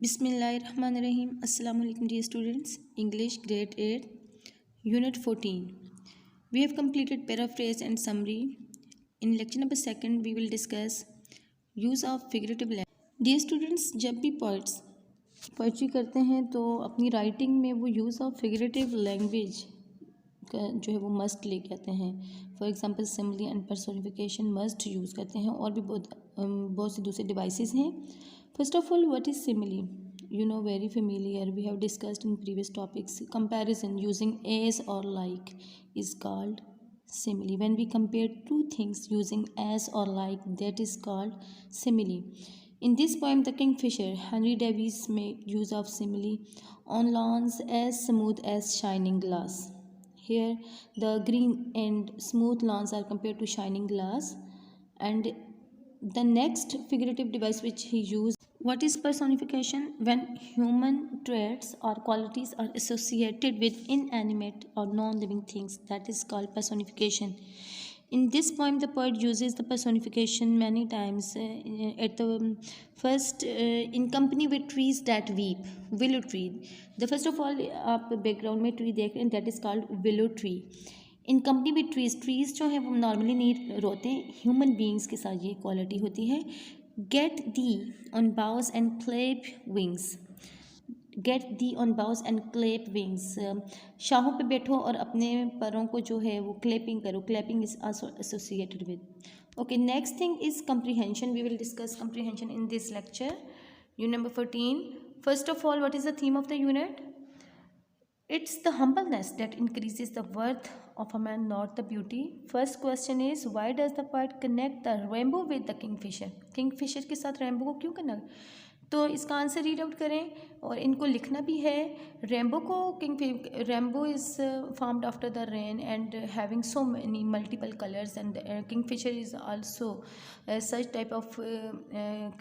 बिस्मिल्लाहिर्रहमानिर्रहीम। अस्सलाम वालेकुम dear students. English grade 8 unit 14. We have completed paraphrase and summary. In lecture number 2 we will discuss use of figurative language. Dear students, जब भी poets poetry करते हैं तो अपनी राइटिंग में वो यूज़ ऑफ फिगरेटिव लैंग्वेज का जो है वो मस्ट लेके आते हैं. For example simile and personification must use करते हैं. और भी बहुत से दूसरे डिवाइसेस हैं. First of all, what is simile? You know, very familiar, we have discussed in previous topics. Comparison using as or like is called simile. When we compare two things using as or like, that is called simile. In this poem, The Kingfisher, Henry Davies made use of simile on lawns as smooth as shining glass. Here the green and smooth lawns are compared to shining glass. And the next figurative device which he used, what is personification? When human traits or qualities are associated with inanimate or non-living things, that is called personification. In this poem, the poet uses the personification many times. At the first, in company with trees that weep, willow tree. The first of all, आप background में tree देख रहे हैं, that is called willow tree. In company with trees जो है वो normally नहीं रोते. ह्यूमन बींग्स के साथ ये क्वालिटी होती है. Get thee on boughs and clap wings. Get thee on boughs and clap wings. शाहों पे बैठो और अपने परों को जो है वो क्लेपिंग करो. Clapping is also associated with. Okay, next thing is comprehension. We will discuss comprehension in this lecture. Unit number 14. First of all, what is the theme of the unit? It's the humbleness that increases the worth of a man, not the beauty. First question is, why does the poet connect the rainbow with the kingfisher? Kingfisher के साथ rainbow को क्यों connect? तो इसका answer read out करें और इनको लिखना भी है. रेनबो को rainbow is formed after the rain and having so many multiple colours. And Kingfisher is also such type of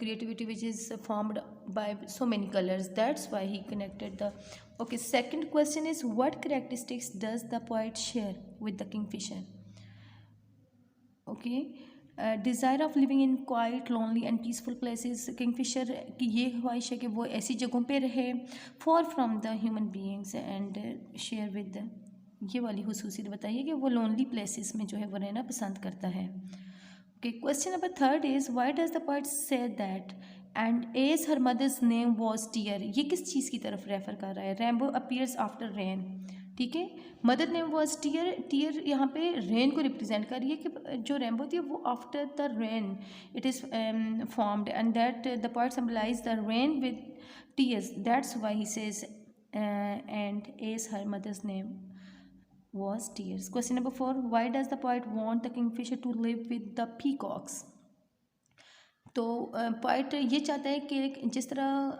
creativity which is formed by so many colors. That's why he connected the. Okay, second question is, what characteristics does the poet share with the kingfisher? Okay, desire of living in quite lonely and peaceful places. Kingfisher की ये ख्वाहिश है कि वो ऐसी जगहों पे रहे for from the human beings and share with. ये वाली हुसूसियत बताइए कि वो लोनली प्लेसेस में जो है वो रहना पसंद करता है. Okay, question number 3 is, why does the poet say that and as her mother's name was tear? ये किस चीज़ की तरफ रेफर कर रहा है? Rainbow appears after rain. ठीक है, mother name was tear. Tear यहाँ पे रेन को रिप्रेजेंट कर रही है कि जो रेनबो थी वो after the rain it is formed and that the poet symbolize the rain with tears. That's why he says and as her mother's name was tears. Question number 4, why does the poet want the kingfisher to live with the peacocks? तो poet ये चाहता है कि जिस तरह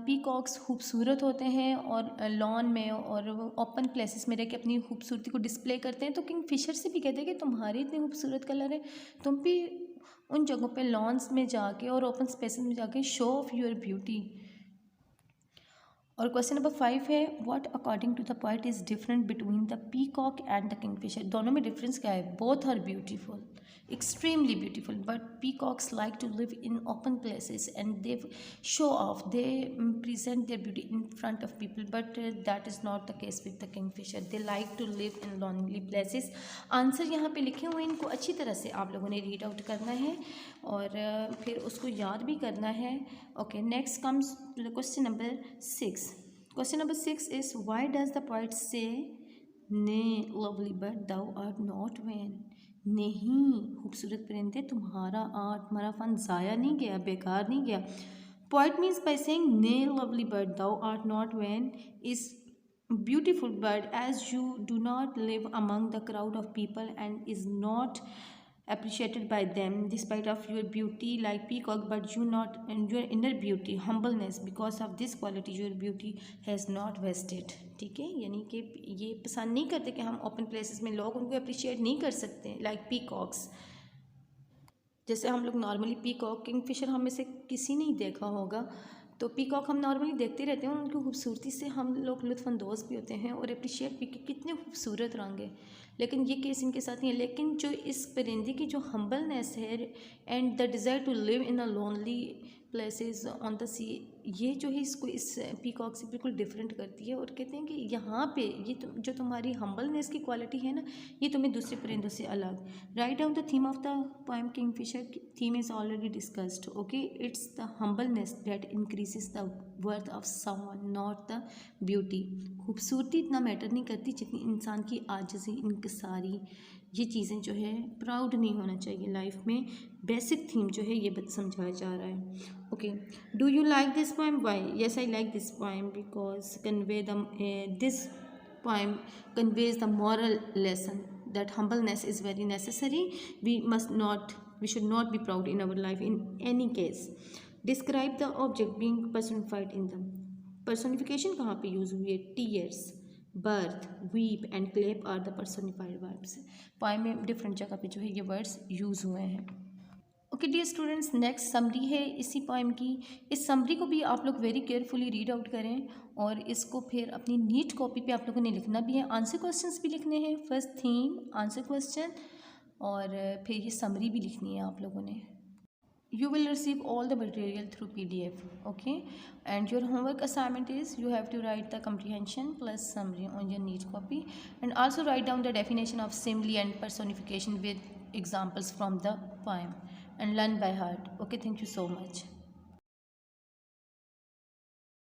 peacocks खूबसूरत होते हैं और लॉन में और ओपन प्लेसेस में रह के अपनी खूबसूरती को डिस्प्ले करते हैं, तो किंगफिशर से भी कहते हैं कि तुम्हारे इतने खूबसूरत कलर है, तुम भी उन जगहों पे लॉन्स में जाके और ओपन स्पेसेस में जाके शो ऑफ योर ब्यूटी. और क्वेश्चन नंबर 5 है, what according to the poet is different between the peacock and the kingfisher? दोनों में डिफरेंस क्या है? Both are beautiful, extremely beautiful, but peacocks like to live in open places and they show off, they present their beauty in front of people, but that is not the case with the kingfisher. They like to live in lonely places. Answer यहाँ पे लिखे हुए हैं, इनको अच्छी तरह से आप लोगों ने रीड आउट करना है और फिर उसको याद भी करना है. Okay, next comes to the question number 6. Question number 6 is, why does the poet say nay lovely bird thou are not vain? नहीं खूबसूरत परिंदे, तुम्हारा आर्ट, तुम्हारा फन ज़ाया नहीं गया, बेकार नहीं गया. Poet means by saying nay lovely bird thou art not vain is beautiful bird, as you do not live among the crowd of people and is not appreciated by them despite of your beauty like peacock, but you not and your inner beauty humbleness, because of this quality your beauty has not wasted. ठीक है, यानी कि ये पसंद नहीं करते कि हम ओपन प्लेसेस में लोग उनको अप्रिशिएट नहीं कर सकते लाइक पीकॉक्स. जैसे हम लोग नॉर्मली पीकॉक, किंगफिशर हम में से किसी ने ही देखा होगा, तो पीकॉक हम नॉर्मली देखते रहते हैं और उनकी खूबसूरती से हम लोग लुत्फ़अंदोज़ भी होते हैं और अप्रिशिएट भी कि कितने खूबसूरत रंग है. लेकिन ये केस इनके साथ नहीं है. लेकिन जो इस परिंदे की जो हम्बलनेस है and the desire to live in a lonely places on the sea ये जो है इसको इस पीकॉक से बिल्कुल डिफरेंट करती है और कहते हैं कि यहाँ पे ये जो तुम्हारी हम्बलनेस की क्वालिटी है ना, ये तुम्हें दूसरे परिंदों से अलग। Write down the theme of the poem Kingfisher. Theme is already discussed. Okay, it's the humbleness that increases the worth of someone, not the beauty. खूबसूरती इतना मैटर नहीं करती जितनी इंसान की आजिज़ी, इंकिसारी, ये चीज़ें जो है, प्राउड नहीं होना चाहिए लाइफ में। बेसिक थीम जो है ये समझाया जा रहा है। Okay, do you like this poem? Why? Yes, I like this poem because convey the this poem conveys the moral lesson that humbleness is very necessary. We should not be proud in our life in any case. Describe the object being personified in them. Personification कहाँ पे use हुई है? tears, birth, weep and clap are the personified verbs. poem में different जगह पे जो है ये वर्ड्स यूज़ हुए हैं। Okay dear students, next summary है इसी पोएम की। इस समरी को भी आप लोग वेरी केयरफुली रीड आउट करें और इसको फिर अपनी नीट कॉपी पे आप लोगों ने लिखना भी है। आंसर क्वेश्चंस भी लिखने हैं, फर्स्ट थीम, आंसर क्वेश्चन और फिर ये समरी भी लिखनी है आप लोगों ने। You will receive all the material through PDF, okay? And your homework assignment is you have to write the comprehension plus summary on your neat copy, and also write down the definition of simile and personification with examples from the poem and learn by heart. Okay, thank you so much.